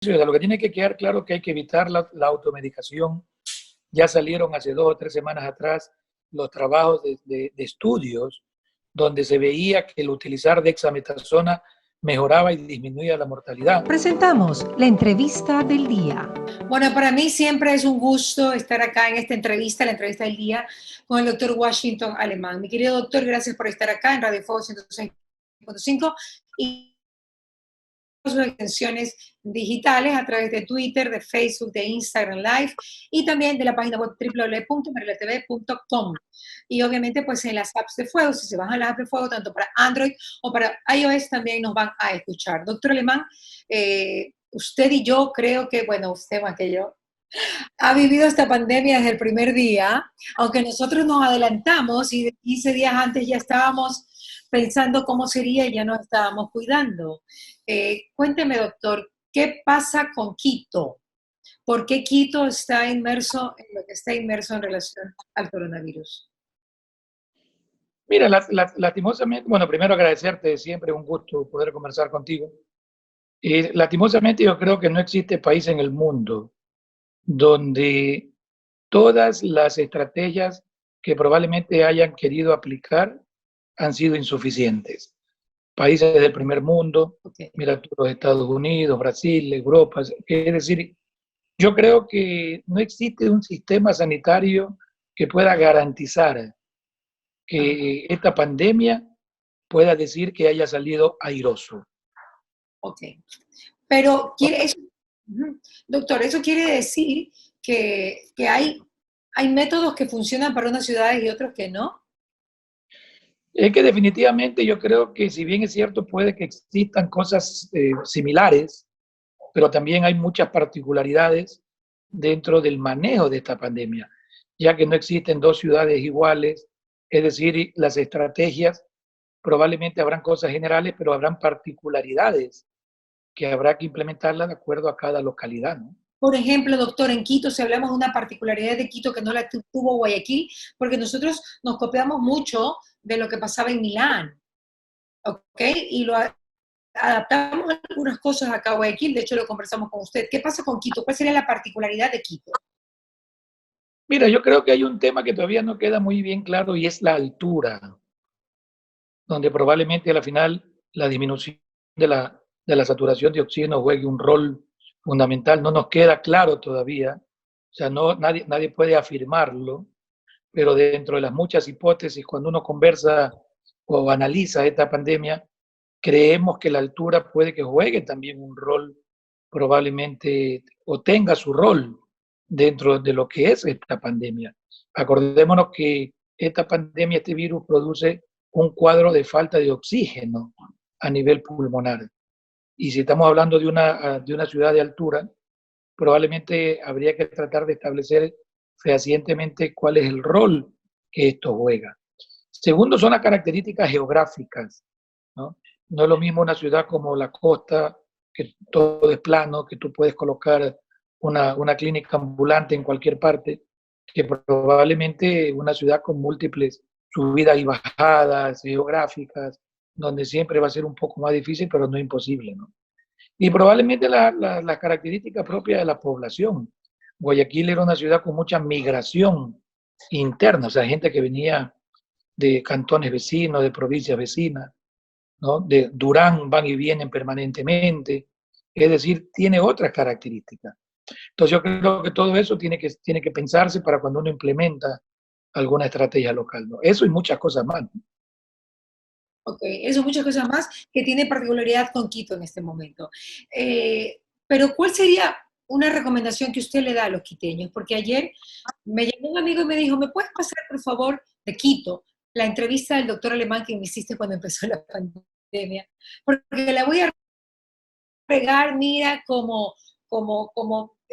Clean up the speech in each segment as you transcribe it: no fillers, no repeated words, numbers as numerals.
Lo que tiene que quedar claro es que hay que evitar la automedicación. Ya salieron hace 2 o 3 semanas atrás los trabajos de estudios donde se veía que el utilizar dexametasona mejoraba y disminuía la mortalidad. Presentamos la entrevista del día. Bueno, para mí siempre es un gusto estar acá en esta entrevista, la entrevista del día, con el doctor Washington Alemán. Mi querido doctor, gracias por estar acá en Radio Fuego 106.5 y sus extensiones digitales a través de Twitter, de Facebook, de Instagram Live y también de la página web www.marilatv.com. Y obviamente pues en las apps de Fuego, si se bajan las apps de Fuego, tanto para Android o para iOS también nos van a escuchar. Doctor Alemán, usted y yo creo que, bueno, usted más que yo, ha vivido esta pandemia desde el primer día, aunque nosotros nos adelantamos y 15 días antes ya estábamos pensando cómo sería y ya nos estábamos cuidando. Cuénteme, doctor, ¿qué pasa con Quito? ¿Por qué Quito está inmerso en lo que está inmerso en relación al coronavirus? Mira, lastimosamente, bueno, primero agradecerte, siempre un gusto poder conversar contigo. Lastimosamente yo creo que no existe país en el mundo donde todas las estrategias que probablemente hayan querido aplicar han sido insuficientes. Países del primer mundo, mira tú, los Estados Unidos, Brasil, Europa, es decir, yo creo que no existe un sistema sanitario que pueda garantizar que esta pandemia pueda decir que haya salido airoso. Ok. Pero, doctor, ¿eso quiere decir que hay métodos que funcionan para unas ciudades y otros que no? Es que definitivamente yo creo que si bien es cierto puede que existan cosas similares, pero también hay muchas particularidades dentro del manejo de esta pandemia, ya que no existen dos ciudades iguales, es decir, las estrategias probablemente habrán cosas generales, pero habrán particularidades que habrá que implementarlas de acuerdo a cada localidad, ¿no? Por ejemplo, doctor, en Quito, si hablamos de una particularidad de Quito que no la tuvo Guayaquil, porque nosotros nos copiamos mucho de lo que pasaba en Milán, ¿ok? Y lo adaptamos algunas cosas acá a Guayaquil, de hecho lo conversamos con usted. ¿Qué pasa con Quito? ¿Cuál sería la particularidad de Quito? Mira, yo creo que hay un tema que todavía no queda muy bien claro y es la altura, donde probablemente a la final la disminución de la saturación de oxígeno juegue un rol fundamental. No nos queda claro todavía, o sea, nadie puede afirmarlo, pero dentro de las muchas hipótesis, cuando uno conversa o analiza esta pandemia, creemos que la altura puede que juegue también un rol, probablemente, o tenga su rol dentro de lo que es esta pandemia. Acordémonos que esta pandemia, este virus produce un cuadro de falta de oxígeno a nivel pulmonar. Y si estamos hablando de una ciudad de altura, probablemente habría que tratar de establecer fehacientemente cuál es el rol que esto juega. Segundo, son las características geográficas, ¿no? No es lo mismo una ciudad como la costa, que todo es plano, que tú puedes colocar una clínica ambulante en cualquier parte, que probablemente una ciudad con múltiples subidas y bajadas geográficas, donde siempre va a ser un poco más difícil, pero no imposible, ¿no? Y probablemente las características propias de la población. Guayaquil era una ciudad con mucha migración interna, o sea, gente que venía de cantones vecinos, de provincias vecinas, ¿no? De Durán van y vienen permanentemente, es decir, tiene otras características. Entonces yo creo que todo eso tiene que pensarse para cuando uno implementa alguna estrategia local, ¿no? Eso y muchas cosas más, ¿no? Ok, eso, muchas cosas más que tiene particularidad con Quito en este momento. Pero ¿cuál sería una recomendación que usted le da a los quiteños? Porque ayer me llamó un amigo y me dijo, ¿me puedes pasar, por favor, de Quito, la entrevista del doctor Alemán que me hiciste cuando empezó la pandemia? Porque la voy a pegar, mira, como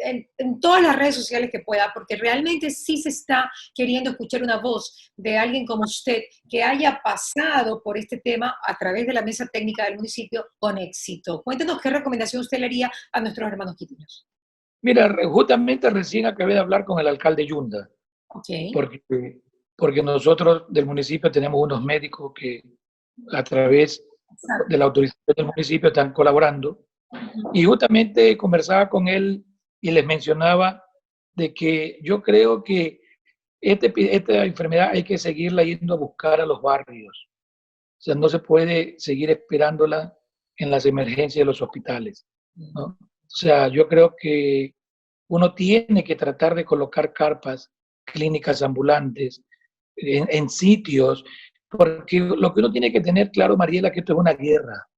en todas las redes sociales que pueda, porque realmente sí se está queriendo escuchar una voz de alguien como usted que haya pasado por este tema a través de la mesa técnica del municipio con éxito. Cuéntenos qué recomendación usted le haría a nuestros hermanos quiteños. Mira, justamente recién acabé de hablar con el alcalde Yunda, Okay. porque nosotros del municipio tenemos unos médicos que a través de la autorización del municipio están colaborando Y justamente conversaba con él y les mencionaba de que yo creo que esta enfermedad hay que seguirla yendo a buscar a los barrios. O sea, no se puede seguir esperándola en las emergencias de los hospitales, ¿no? O sea, yo creo que uno tiene que tratar de colocar carpas, clínicas ambulantes, en sitios, porque lo que uno tiene que tener claro, Mariela, que esto es una guerra.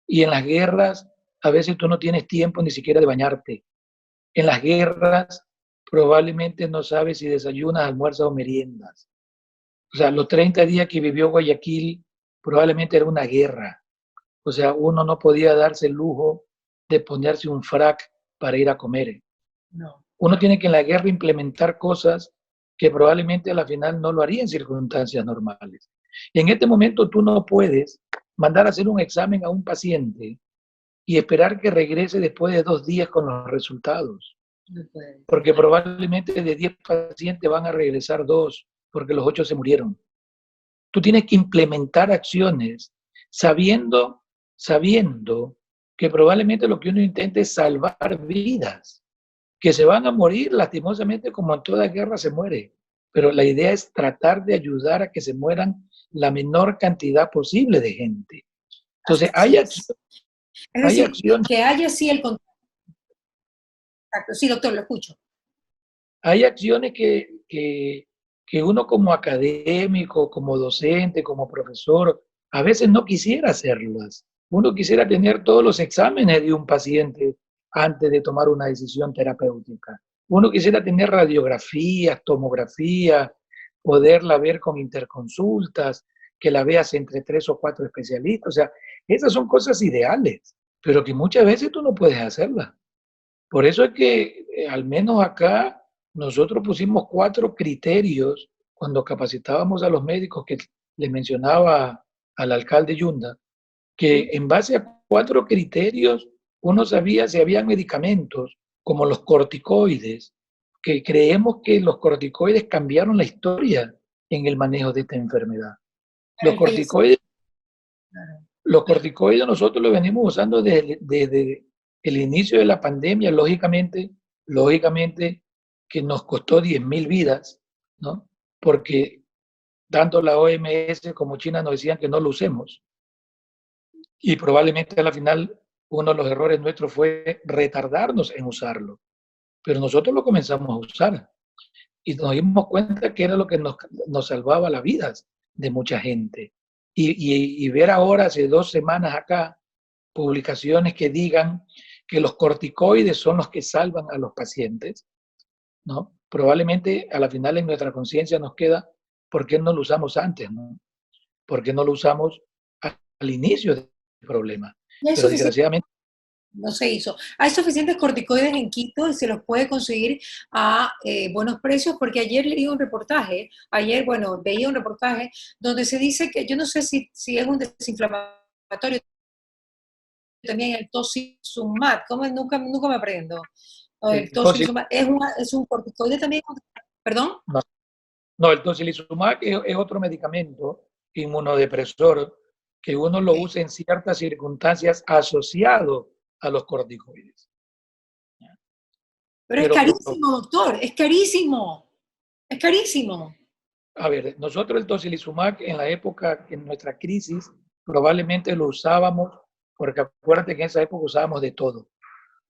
Y en las guerras, a veces tú no tienes tiempo ni siquiera de bañarte. En las guerras, probablemente no sabes si desayunas, almuerzas o meriendas. O sea, los 30 días que vivió Guayaquil probablemente era una guerra. O sea, uno no podía darse el lujo de ponerse un frac para ir a comer. No. Uno tiene que en la guerra implementar cosas que probablemente a la final no lo haría en circunstancias normales. Y en este momento tú no puedes mandar a hacer un examen a un paciente y esperar que regrese después de 2 días con los resultados. No puede. Porque probablemente de 10 pacientes van a regresar 2, porque los 8 se murieron. Tú tienes que implementar acciones sabiendo que probablemente lo que uno intenta es salvar vidas, que se van a morir lastimosamente como en toda guerra se muere. Pero la idea es tratar de ayudar a que se mueran la menor cantidad posible de gente. Entonces, Así es. Es hay decir, acciones. que haya así el contacto. Sí, doctor, lo escucho. Hay acciones que uno como académico, como docente, como profesor, a veces no quisiera hacerlas. Uno quisiera tener todos los exámenes de un paciente antes de tomar una decisión terapéutica. Uno quisiera tener radiografías, tomografía, poderla ver con interconsultas, que la veas entre 3 o 4 especialistas. O sea, esas son cosas ideales, pero que muchas veces tú no puedes hacerlas. Por eso es que, al menos acá, nosotros pusimos 4 criterios cuando capacitábamos a los médicos que le mencionaba al alcalde Yunda, que en base a 4 criterios uno sabía si había medicamentos como los corticoides, que creemos que los corticoides cambiaron la historia en el manejo de esta enfermedad. Los corticoides, los corticoides nosotros los venimos usando desde el inicio de la pandemia, lógicamente que nos costó 10.000 vidas, ¿no? Porque tanto la OMS como China nos decían que no lo usemos. Y probablemente a la final uno de los errores nuestros fue retardarnos en usarlo. Pero nosotros lo comenzamos a usar y nos dimos cuenta que era lo que nos salvaba las vidas de mucha gente. Y ver ahora, hace 2 semanas acá, publicaciones que digan que los corticoides son los que salvan a los pacientes, ¿no? Probablemente a la final en nuestra conciencia nos queda, ¿por qué no lo usamos antes, no? ¿Por qué no lo usamos al inicio del problema? Pero desgraciadamente no se hizo. Hay suficientes corticoides en Quito y se los puede conseguir a buenos precios, porque ayer leí un reportaje, veía un reportaje donde se dice que, yo no sé si es un desinflamatorio, también el tocilizumab, ¿cómo? Nunca me aprendo. El tocilizumab es un corticoide también, ¿perdón? No, el tocilizumab es otro medicamento inmunodepresor que uno lo usa en ciertas circunstancias asociado a los corticoides. Pero es carísimo, doctor, es carísimo. Es carísimo. A ver, nosotros el tocilizumab en la época, en nuestra crisis, probablemente lo usábamos, porque acuérdate que en esa época usábamos de todo,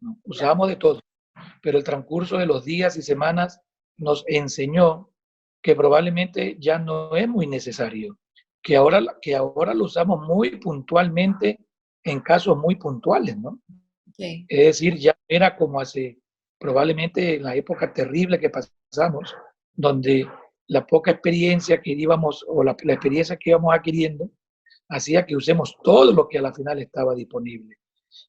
¿no? Usábamos de todo, pero el transcurso de los días y semanas nos enseñó que probablemente ya no es muy necesario, que ahora lo usamos muy puntualmente en casos muy puntuales, ¿no? Sí. Es decir, ya era como hace probablemente en la época terrible que pasamos, donde la poca experiencia que íbamos, o la experiencia que íbamos adquiriendo, hacía que usemos todo lo que a la final estaba disponible.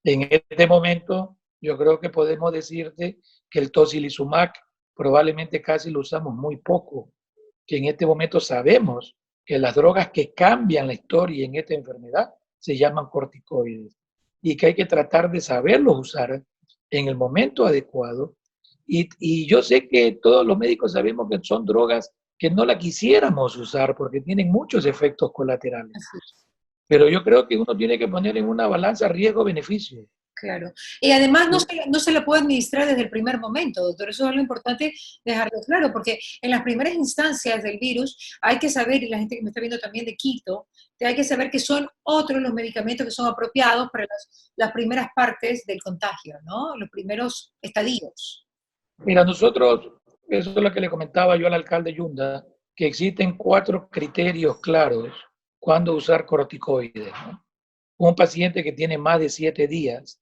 En este momento, yo creo que podemos decirte que el tocilizumab probablemente casi lo usamos muy poco, que en este momento sabemos que las drogas que cambian la historia en esta enfermedad se llaman corticoides y que hay que tratar de saberlos usar en el momento adecuado. Y yo sé que todos los médicos sabemos que son drogas que no la quisiéramos usar porque tienen muchos efectos colaterales. Pero yo creo que uno tiene que poner en una balanza riesgo-beneficio. Claro. Y además no se le puede administrar desde el primer momento, doctor. Eso es lo importante dejarlo claro, porque en las primeras instancias del virus hay que saber, y la gente que me está viendo también de Quito, hay que saber que son otros los medicamentos que son apropiados para las primeras partes del contagio, ¿no? Los primeros estadios. Mira, nosotros, eso es lo que le comentaba yo al alcalde Yunda, que existen 4 criterios claros cuando usar corticoides, ¿no? Un paciente que tiene más de 7 días,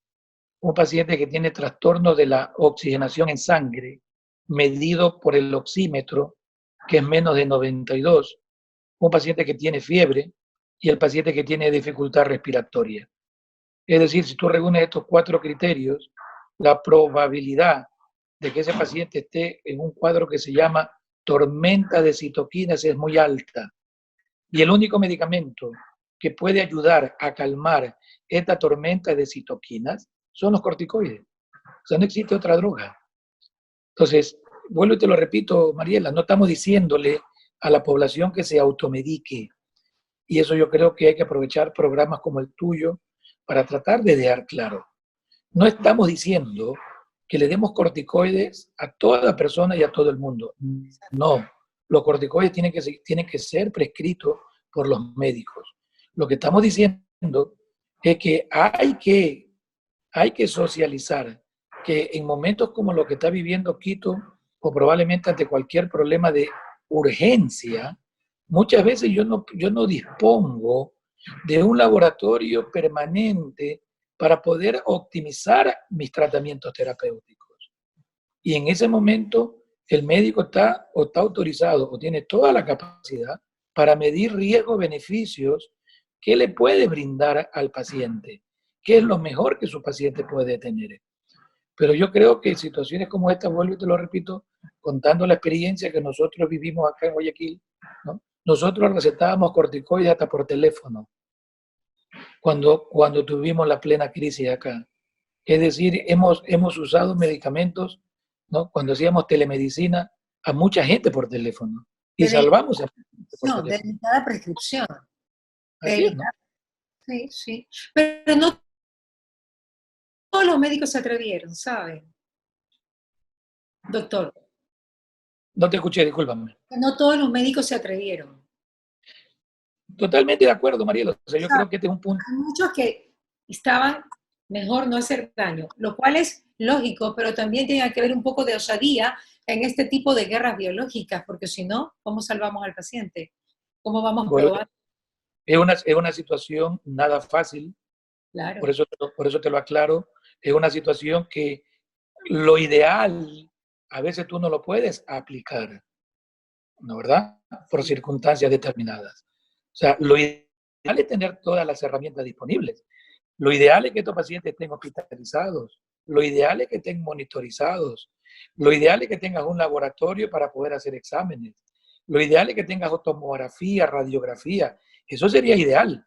un paciente que tiene trastorno de la oxigenación en sangre, medido por el oxímetro, que es menos de 92, un paciente que tiene fiebre y el paciente que tiene dificultad respiratoria. Es decir, si tú reúnes estos 4 criterios, la probabilidad de que ese paciente esté en un cuadro que se llama tormenta de citoquinas es muy alta. Y el único medicamento que puede ayudar a calmar esta tormenta de citoquinas son los corticoides. O sea, no existe otra droga. Entonces, vuelvo y te lo repito, Mariela, no estamos diciéndole a la población que se automedique. Y eso yo creo que hay que aprovechar programas como el tuyo para tratar de dejar claro. No estamos diciendo que le demos corticoides a toda persona y a todo el mundo. No, los corticoides tienen que ser prescritos por los médicos. Lo que estamos diciendo es que hay que socializar, que en momentos como lo que está viviendo Quito, o probablemente ante cualquier problema de urgencia, muchas veces yo no dispongo de un laboratorio permanente para poder optimizar mis tratamientos terapéuticos. Y en ese momento el médico está autorizado o tiene toda la capacidad para medir riesgos-beneficios que le puede brindar al paciente, qué es lo mejor que su paciente puede tener. Pero yo creo que situaciones como esta, vuelvo y te lo repito, contando la experiencia que nosotros vivimos acá en Guayaquil, ¿no? Nosotros recetábamos corticoides hasta por teléfono cuando tuvimos la plena crisis acá. Es decir, hemos usado medicamentos, ¿no? Cuando hacíamos telemedicina, a mucha gente por teléfono. Y salvamos a gente por teléfono. De limitada prescripción. Así es, ¿no? Sí, sí. Pero no todos los médicos se atrevieron, ¿saben? Doctor. No te escuché, discúlpame. No todos los médicos se atrevieron. Totalmente de acuerdo, Mariela. O sea, yo creo que este es un punto. Hay muchos que estaban mejor no hacer daño, lo cual es lógico, pero también tiene que haber un poco de osadía en este tipo de guerras biológicas, porque si no, ¿cómo salvamos al paciente? ¿Cómo vamos a probar? Es una situación nada fácil, Claro. por eso te lo aclaro. Es una situación que lo ideal a veces tú no lo puedes aplicar, ¿no, verdad? Por circunstancias determinadas. O sea, lo ideal es tener todas las herramientas disponibles. Lo ideal es que estos pacientes estén hospitalizados. Lo ideal es que estén monitorizados. Lo ideal es que tengas un laboratorio para poder hacer exámenes. Lo ideal es que tengas tomografía, radiografía. Eso sería ideal.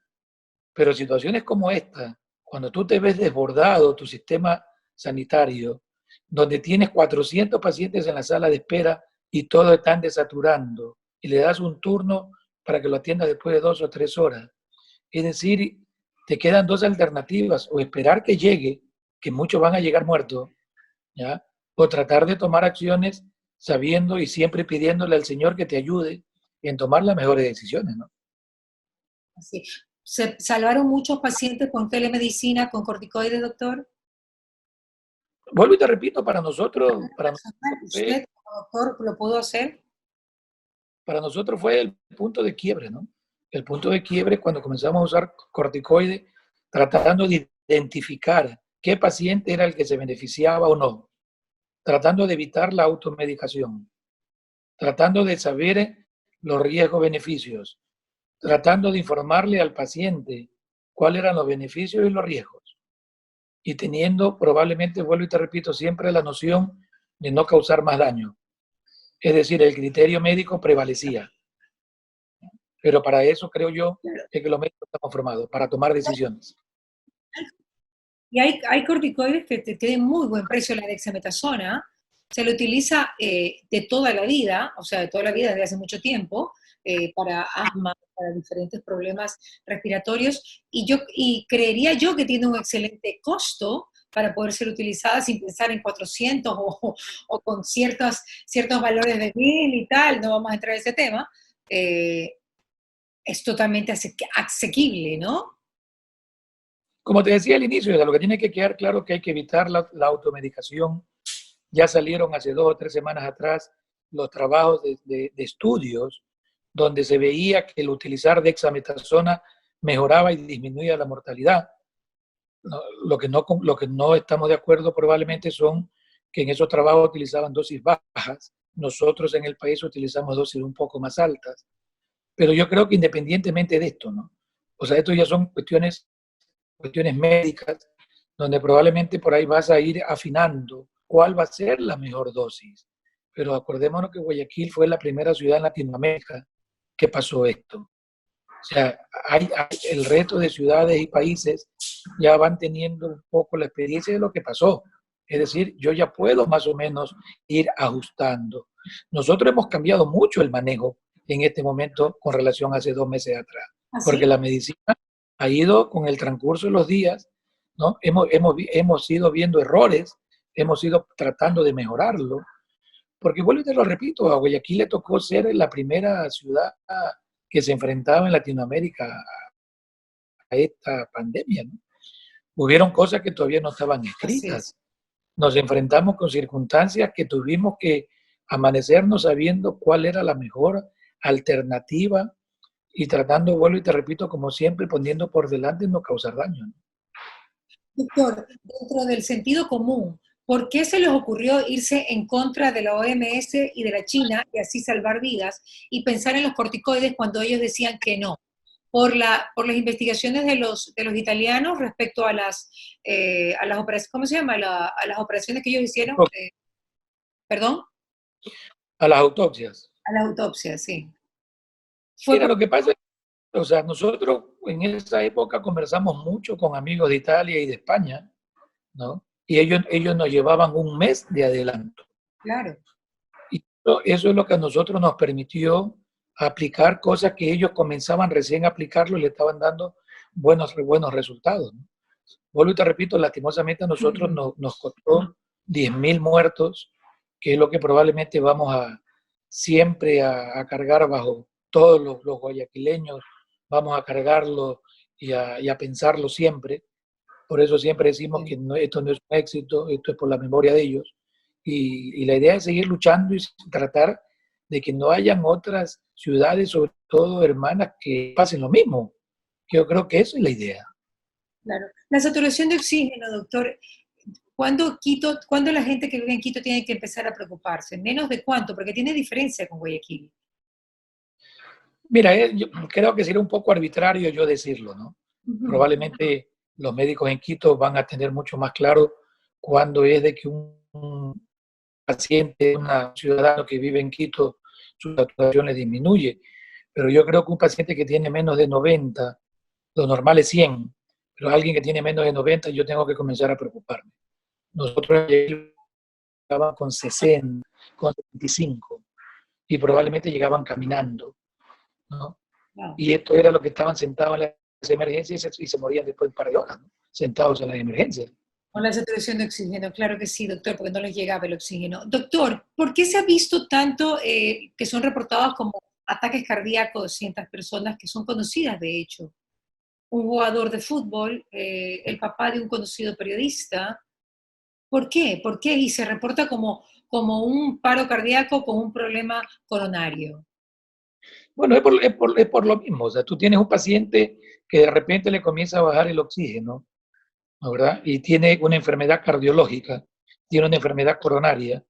Pero situaciones como esta, cuando tú te ves desbordado tu sistema sanitario, donde tienes 400 pacientes en la sala de espera y todos están desaturando, y le das un turno para que lo atiendas después de 2 o 3 horas. Es decir, te quedan 2 alternativas: o esperar que llegue, que muchos van a llegar muertos, ¿ya? O tratar de tomar acciones sabiendo y siempre pidiéndole al Señor que te ayude en tomar las mejores decisiones, ¿no? Así. ¿Se salvaron muchos pacientes con telemedicina, con corticoides, doctor? Vuelvo y te repito, para nosotros ¿Usted, doctor, lo pudo hacer? Para nosotros fue el punto de quiebre, ¿no? El punto de quiebre cuando comenzamos a usar corticoides, tratando de identificar qué paciente era el que se beneficiaba o no, tratando de evitar la automedicación, tratando de saber los riesgos-beneficios, tratando de informarle al paciente cuáles eran los beneficios y los riesgos, y teniendo probablemente, vuelvo y te repito, siempre la noción de no causar más daño. Es decir, el criterio médico prevalecía. Pero para eso creo yo que los médicos estamos formados, para tomar decisiones. Y hay corticoides que tienen muy buen precio, la dexametasona. Se le utiliza de toda la vida, o sea, de toda la vida desde hace mucho tiempo, para asma, para diferentes problemas respiratorios. Y creería yo que tiene un excelente costo para poder ser utilizada sin pensar en 400 o con ciertos valores de 1000 y tal, no vamos a entrar en ese tema, es totalmente asequible, ¿no? Como te decía al inicio, o sea, lo que tiene que quedar claro es que hay que evitar la automedicación. Ya salieron hace 2 o 3 semanas atrás los trabajos de estudios donde se veía que el utilizar dexametasona mejoraba y disminuía la mortalidad. Lo que no estamos de acuerdo probablemente son que en esos trabajos utilizaban dosis bajas. Nosotros en el país utilizamos dosis un poco más altas. Pero yo creo que independientemente de esto, ¿no? O sea, esto ya son cuestiones médicas, donde probablemente por ahí vas a ir afinando cuál va a ser la mejor dosis. Pero acordémonos que Guayaquil fue la primera ciudad en Latinoamérica que pasó esto. O sea, el resto de ciudades y países ya van teniendo un poco la experiencia de lo que pasó. Es decir, yo ya puedo más o menos ir ajustando. Nosotros hemos cambiado mucho el manejo en este momento con relación a hace 2 meses atrás, porque ¿Así? la medicina ha ido con el transcurso de los días, ¿no? Hemos ido viendo errores, hemos ido tratando de mejorarlo, porque vuelvo y te lo repito, a Guayaquil le tocó ser la primera ciudad que se enfrentaba en Latinoamérica a esta pandemia, ¿no? Hubieron cosas que todavía no estaban Así es. escritas. Nos enfrentamos con circunstancias que tuvimos que amanecernos sabiendo cuál era la mejor alternativa y tratando, vuelvo y te repito, como siempre, poniendo por delante no causar daño, ¿no? Doctor, dentro del sentido común, ¿por qué se les ocurrió irse en contra de la OMS y de la China y así salvar vidas y pensar en los corticoides cuando ellos decían que no? Por las investigaciones de los italianos respecto a las operaciones, ¿cómo se llama? A las operaciones que ellos hicieron, perdón, A las autopsias. a las autopsias, sí. Fue Mira, por, lo que pasa es, o sea, nosotros en esa época conversamos mucho con amigos de Italia y de España, ¿no? Y ellos nos llevaban un mes de adelanto. claro, Y eso es lo que a nosotros nos permitió aplicar cosas que ellos comenzaban recién a aplicarlo y le estaban dando buenos resultados, ¿no? Vuelvo y te repito, lastimosamente a nosotros nos costó 10.000 muertos, que es lo que probablemente vamos a siempre a cargar bajo todos los guayaquileños, vamos a cargarlo y a pensarlo siempre. Por eso siempre decimos que sí. esto no es un éxito, esto es por la memoria de ellos. Y la idea es seguir luchando y tratar de que no hayan otras ciudades, sobre todo hermanas, que pasen lo mismo. Yo creo que eso es la idea. Claro. La saturación de oxígeno, doctor, ¿cuándo la gente que vive en Quito tiene que empezar a preocuparse? ¿Menos de cuánto? Porque tiene diferencia con Guayaquil. Mira, yo creo que sería un poco arbitrario yo decirlo, ¿no? Ujú. Probablemente los médicos en Quito van a tener mucho más claro cuándo es de que un paciente, un ciudadano que vive en Quito, su saturación le disminuye. Pero yo creo que un paciente que tiene menos de 90, lo normal es 100, pero alguien que tiene menos de 90, yo tengo que comenzar a preocuparme. Nosotros llegábamos con 60, con 75, y probablemente llegaban caminando, ¿no? Wow. Y esto era lo que estaban sentados en las emergencias y se morían después de un par de horas, ¿no? Sentados en las emergencias. Con la saturación de oxígeno, claro que sí, doctor, porque no les llegaba el oxígeno. Doctor, ¿por qué se ha visto tanto que son reportados como ataques cardíacos de cientas personas que son conocidas, de hecho? Un jugador de fútbol, el papá de un conocido periodista. ¿Por qué? ¿Por qué? Y se reporta como un paro cardíaco con un problema coronario. Bueno, es por lo mismo. O sea, tú tienes un paciente que de repente le comienza a bajar el oxígeno, ¿no? ¿Verdad? Y tiene una enfermedad cardiológica, tiene una enfermedad coronaria,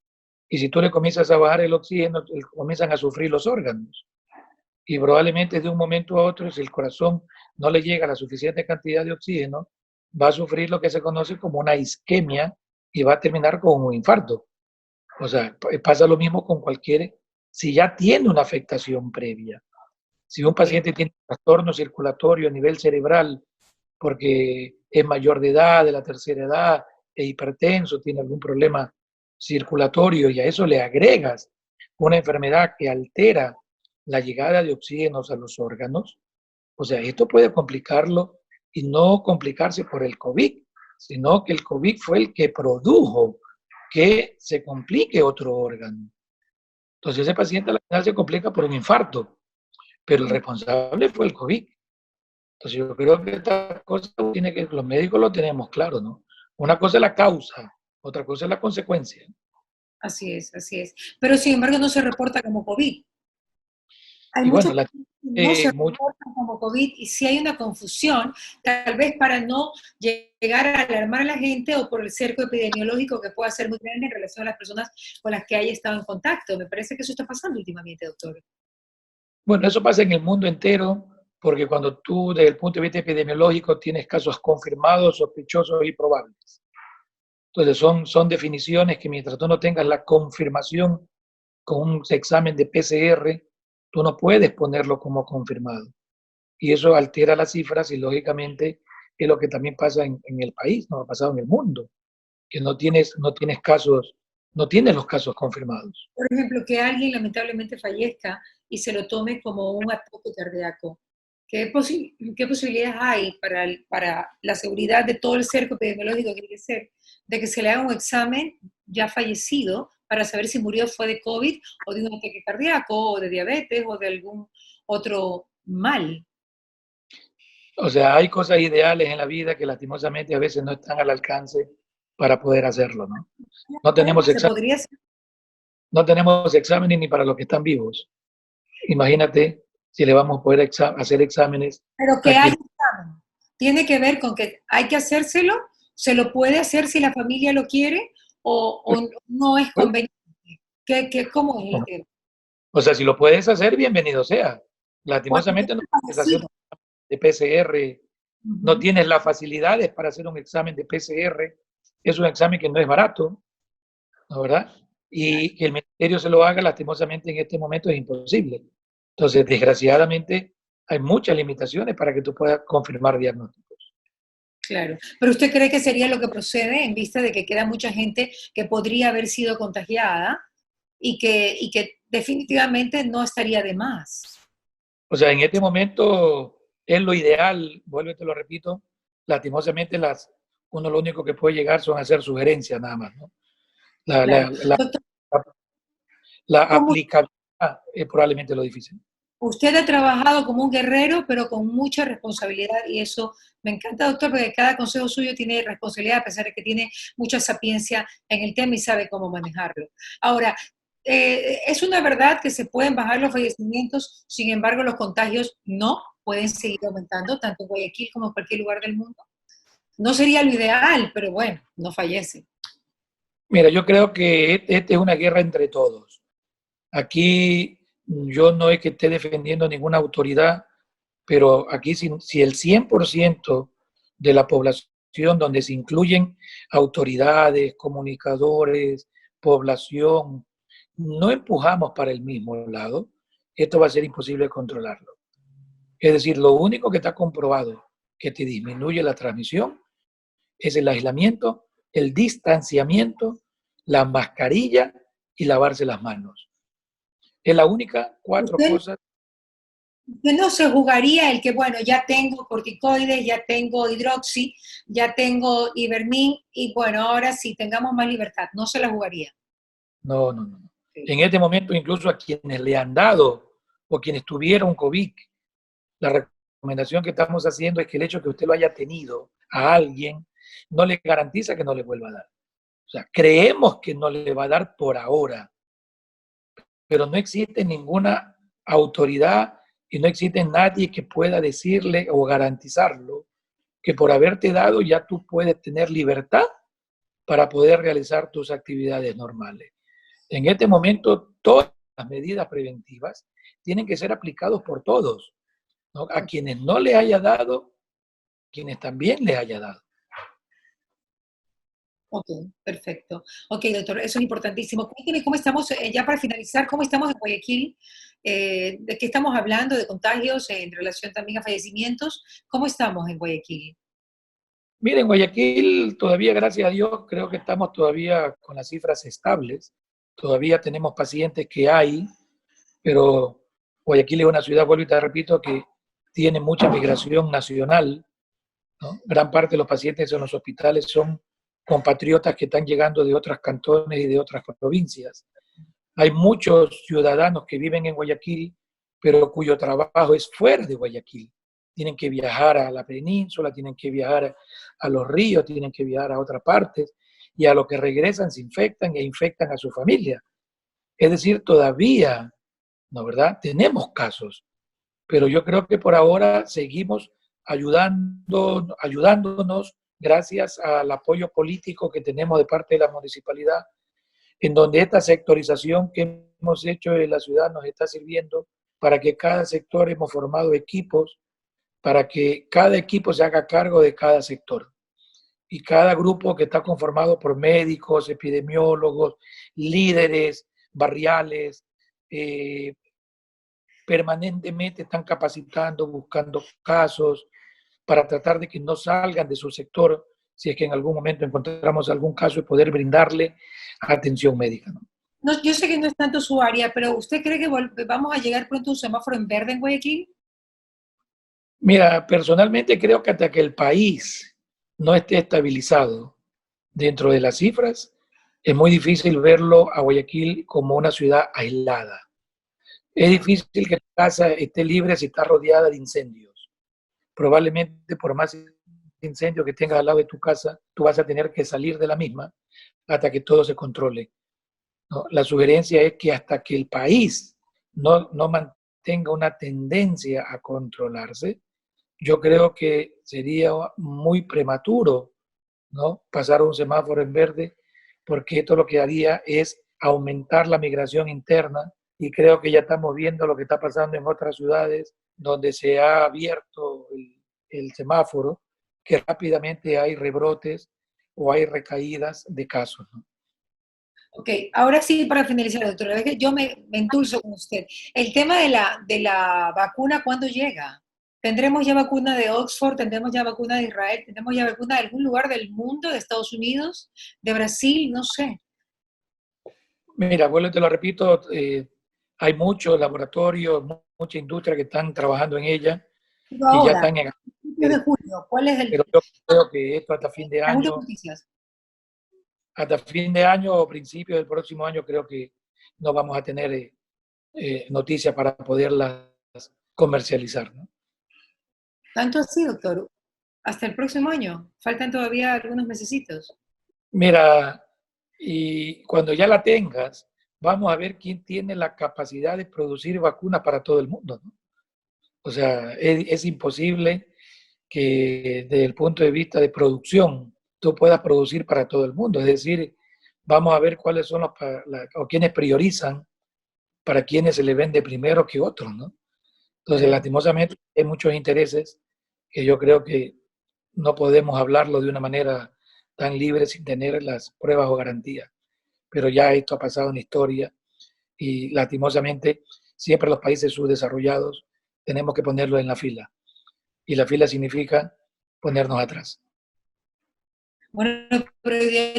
y si tú le comienzas a bajar el oxígeno, comienzan a sufrir los órganos. Y probablemente de un momento a otro, si el corazón no le llega la suficiente cantidad de oxígeno, va a sufrir lo que se conoce como una isquemia y va a terminar con un infarto. O sea, pasa lo mismo con cualquier, si ya tiene una afectación previa. Si un Ok. paciente tiene trastorno circulatorio a nivel cerebral porque es mayor de edad, de la tercera edad, es hipertenso, tiene algún problema circulatorio y a eso le agregas una enfermedad que altera la llegada de oxígenos a los órganos, o sea, esto puede complicarlo y no complicarse por el COVID, sino que el COVID fue el que produjo que se complique otro órgano. Entonces ese paciente al final se complica por un infarto, pero el responsable fue el COVID. Entonces yo creo que esta cosa tiene que, los médicos lo tenemos claro, ¿no? Una cosa es la causa, otra cosa es la consecuencia. Así es, así es. Pero sin embargo no se reporta como COVID. Hay Y muchos bueno, que no se mucho, reportan como COVID y si hay una confusión, tal vez para no llegar a alarmar a la gente o por el cerco epidemiológico que pueda ser muy grande en relación a las personas con las que haya estado en contacto. Me parece que eso está pasando últimamente, doctor. bueno, eso pasa en el mundo entero, porque cuando tú, desde el punto de vista epidemiológico, tienes casos confirmados, sospechosos y probables. Entonces son definiciones que mientras tú no tengas la confirmación con un examen de PCR, tú no puedes ponerlo como confirmado. Y eso altera las cifras y lógicamente es lo que también pasa en el país, no ha pasado en el mundo, que no tienes casos, no tienes los casos confirmados. Por ejemplo, que alguien lamentablemente fallezca y se lo tome como un ataque cardíaco. ¿Qué posibilidades hay para la seguridad de todo el cerco epidemiológico que tiene que ser de que se le haga un examen ya fallecido para saber si murió fue de COVID o de un ataque cardíaco o de diabetes o de algún otro mal? O sea, hay cosas ideales en la vida que lastimosamente a veces no están al alcance para poder hacerlo, ¿no? No Bueno, tenemos se exámenes, podría hacer, no tenemos exámenes ni para los que están vivos. Imagínate si le vamos a poder hacer exámenes pero que a haya quien, examen. Tiene que ver con que hay que hacérselo, se lo puede hacer si la familia lo quiere o no es pues, conveniente. ¿Cómo es el tema? o sea, si lo puedes hacer, bienvenido sea. Cuando Lastimosamente no puedes hacer fallecido. un examen de PCR, no Ujú. tienes las facilidades para hacer un examen de PCR, es un examen que no es barato, ¿no, verdad? Y que el ministerio se lo haga, lastimosamente en este momento es imposible. Entonces, desgraciadamente, hay muchas limitaciones para que tú puedas confirmar diagnósticos. Claro. Pero usted cree que sería lo que procede en vista de que queda mucha gente que podría haber sido contagiada y que definitivamente no estaría de más. O sea, en este momento es lo ideal, vuelvo y te lo repito, lastimosamente uno lo único que puede llegar son a hacer sugerencias nada más, ¿no? La, Claro. la, la, Doctor, la ¿cómo aplicabilidad es probablemente lo difícil. usted ha trabajado como un guerrero, pero con mucha responsabilidad y eso me encanta, doctor, porque cada consejo suyo tiene responsabilidad, a pesar de que tiene mucha sapiencia en el tema y sabe cómo manejarlo. Ahora, es una verdad que se pueden bajar los fallecimientos, sin embargo, los contagios no pueden seguir aumentando, tanto en Guayaquil como en cualquier lugar del mundo. No sería lo ideal, pero bueno, no fallece. Mira, yo creo que esta es una guerra entre todos. Aquí yo no es que esté defendiendo ninguna autoridad, pero aquí si el 100% de la población, donde se incluyen autoridades, comunicadores, población, no empujamos para el mismo lado, esto va a ser imposible controlarlo. Es decir, lo único que está comprobado que te disminuye la transmisión es el aislamiento, el distanciamiento, la mascarilla y lavarse las manos. Es la única cuatro Usted cosas. no se jugaría el que, bueno, ya tengo corticoides, ya tengo hidroxi, ya tengo ivermín y bueno, ahora sí, tengamos más libertad. No se la jugaría. No, no, no. Sí. En este momento, incluso a quienes le han dado o quienes tuvieron COVID, la recomendación que estamos haciendo es que el hecho de que usted lo haya tenido a alguien no le garantiza que no le vuelva a dar. O sea, creemos que no le va a dar por ahora, pero no existe ninguna autoridad y no existe nadie que pueda decirle o garantizarlo que por haberte dado ya tú puedes tener libertad para poder realizar tus actividades normales. En este momento, todas las medidas preventivas tienen que ser aplicadas por todos, ¿no? A quienes no le haya dado, quienes también le haya dado. Ok, perfecto. Ok, doctor, eso es importantísimo. Cuénteme cómo estamos, ya para finalizar, cómo estamos en Guayaquil, de qué estamos hablando, de contagios en relación también a fallecimientos. ¿Cómo estamos en Guayaquil? Miren, Guayaquil, todavía, gracias a Dios, creo que estamos todavía con las cifras estables. Todavía tenemos pacientes que hay, pero Guayaquil es una ciudad, vuelvo y te repito, que tiene mucha migración nacional. ¿no? Gran parte de los pacientes en los hospitales son compatriotas que están llegando de otros cantones y de otras provincias. Hay muchos ciudadanos que viven en Guayaquil, pero cuyo trabajo es fuera de Guayaquil. Tienen que viajar a la península, tienen que viajar a los ríos, tienen que viajar a otras partes, y a lo que regresan se infectan e infectan a su familia. Es decir, todavía, ¿no, verdad? Tenemos casos, pero yo creo que por ahora seguimos ayudándonos gracias al apoyo político que tenemos de parte de la municipalidad, en donde esta sectorización que hemos hecho en la ciudad nos está sirviendo para que cada sector hemos formado equipos, para que cada equipo se haga cargo de cada sector. Y cada grupo que está conformado por médicos, epidemiólogos, líderes barriales, permanentemente están capacitando, buscando casos para tratar de que no salgan de su sector si es que en algún momento encontramos algún caso y poder brindarle atención médica, ¿no? No, yo sé que no es tanto su área, pero ¿usted cree que vamos a llegar pronto a un semáforo en verde en Guayaquil? Mira, personalmente creo que hasta que el país no esté estabilizado dentro de las cifras, es muy difícil verlo a Guayaquil como una ciudad aislada. Es difícil que tu casa esté libre si está rodeada de incendios. Probablemente por más incendio que tengas al lado de tu casa, tú vas a tener que salir de la misma hasta que todo se controle, ¿no? La sugerencia es que hasta que el país no mantenga una tendencia a controlarse, yo creo que sería muy prematuro, ¿no?, pasar un semáforo en verde, porque esto lo que haría es aumentar la migración interna, y creo que ya estamos viendo lo que está pasando en otras ciudades donde se ha abierto el semáforo, que rápidamente hay rebrotes o hay recaídas de casos, ¿no? Ok, ahora sí, para finalizar, doctora, es que yo me endulzo con usted. El tema de la vacuna, ¿cuándo llega? ¿Tendremos ya vacuna de Oxford? ¿Tendremos ya vacuna de Israel? ¿Tendremos ya vacuna de algún lugar del mundo, de Estados Unidos, de Brasil? No sé. Mira, vuelvo y te lo repito, hay muchos laboratorios, mucha industria que están trabajando en ella Pero y ya ahora, están en... de julio, ¿cuál es Pero yo creo que esto hasta fin de las últimas año, noticias? hasta fin de año o principio del próximo año, creo que no vamos a tener noticias para poderlas comercializar, ¿no? Tanto así, doctor. Hasta el próximo año. Faltan todavía algunos mesecitos. Mira, y cuando ya la tengas, vamos a ver quién tiene la capacidad de producir vacunas para todo el mundo, ¿no? O sea, es imposible que desde el punto de vista de producción tú puedas producir para todo el mundo. Es decir, vamos a ver cuáles son o quienes priorizan, para quienes se le vende primero que otros, ¿no? Entonces, lastimosamente, hay muchos intereses que yo creo que no podemos hablarlo de una manera tan libre sin tener las pruebas o garantías. Pero ya esto ha pasado en la historia y lastimosamente siempre los países subdesarrollados tenemos que ponerlo en la fila. Y la fila significa ponernos atrás. Bueno, pero hoy día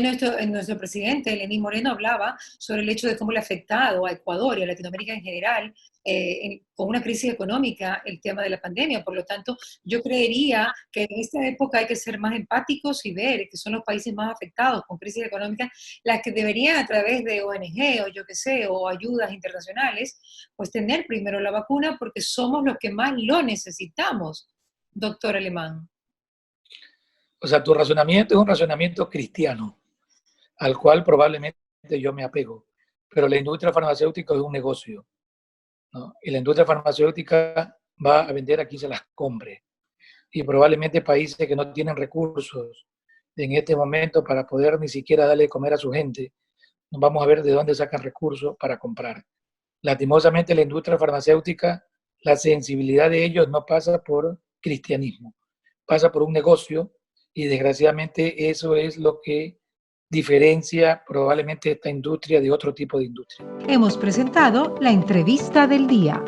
nuestro presidente, Lenín Moreno, hablaba sobre el hecho de cómo le ha afectado a Ecuador y a Latinoamérica en general, con una crisis económica, el tema de la pandemia. Por lo tanto, yo creería que en esta época hay que ser más empáticos y ver que son los países más afectados con crisis económica las que deberían, a través de ONG o yo qué sé, o ayudas internacionales, pues tener primero la vacuna, porque somos los que más lo necesitamos, doctor Alemán. O sea, tu razonamiento es un razonamiento cristiano, al cual probablemente yo me apego. Pero la industria farmacéutica es un negocio, ¿no? Y la industria farmacéutica va a vender a quien se las compre. Y probablemente países que no tienen recursos en este momento para poder ni siquiera darle de comer a su gente, vamos a ver de dónde sacan recursos para comprar. Lastimosamente, la industria farmacéutica, la sensibilidad de ellos no pasa por cristianismo, pasa por un negocio, y desgraciadamente eso es lo que diferencia probablemente esta industria de otro tipo de industria. Hemos presentado la entrevista del día.